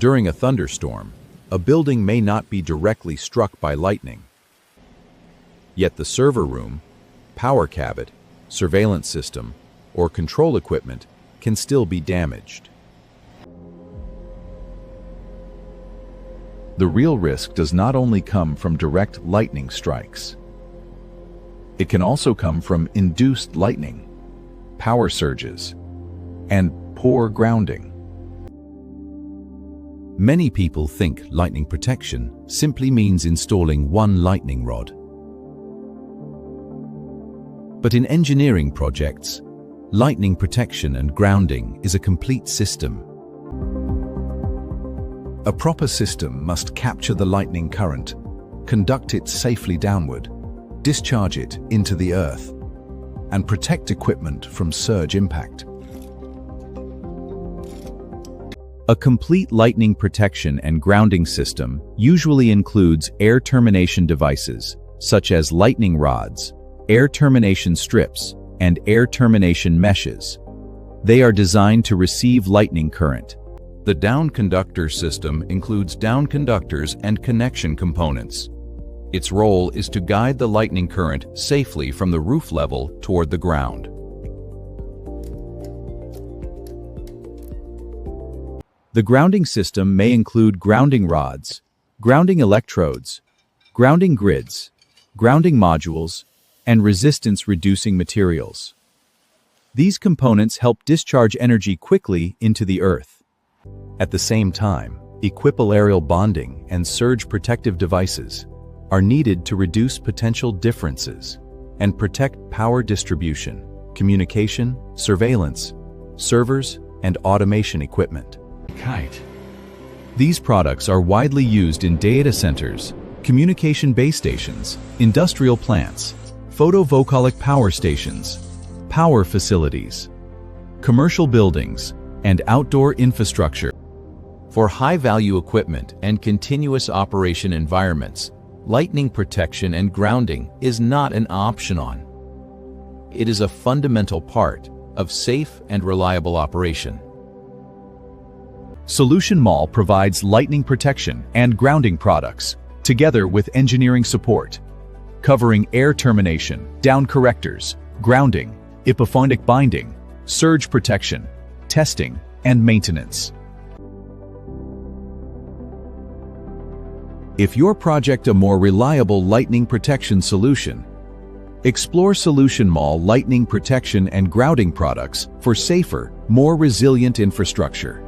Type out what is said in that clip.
During a thunderstorm, a building may not be directly struck by lightning. Yet the server room, power cabinet, surveillance system, or control equipment can still be damaged. The real risk does not only come from direct lightning strikes. It can also come from induced lightning, power surges, and poor grounding. Many people think lightning protection simply means installing one lightning rod. But in engineering projects, lightning protection and grounding is a complete system. A proper system must capture the lightning current, conduct it safely downward, discharge it into the earth, and protect equipment from surge impact. A complete lightning protection and grounding system usually includes air termination devices, such as lightning rods, air termination strips, and air termination meshes. They are designed to receive lightning current. The down-conductor system includes down-conductors and connection components. Its role is to guide the lightning current safely from the roof level toward the ground. The grounding system may include grounding rods, grounding electrodes, grounding grids, grounding modules, and resistance-reducing materials. These components help discharge energy quickly into the earth. At the same time, equipotential bonding and surge protective devices are needed to reduce potential differences and protect power distribution, communication, surveillance, servers, and automation equipment. These products are widely used in data centers, communication base stations, industrial plants, photovoltaic power stations, power facilities, commercial buildings, and outdoor infrastructure. For high-value equipment and continuous operation environments, lightning protection and grounding is not an option. It is a fundamental part of safe and reliable operation. Solution Mall provides lightning protection and grounding products, together with engineering support, covering air termination, down correctors, grounding, equipotential binding, surge protection, testing, and maintenance. If your project a more reliable lightning protection solution, explore Solution Mall lightning protection and grounding products for safer, more resilient infrastructure.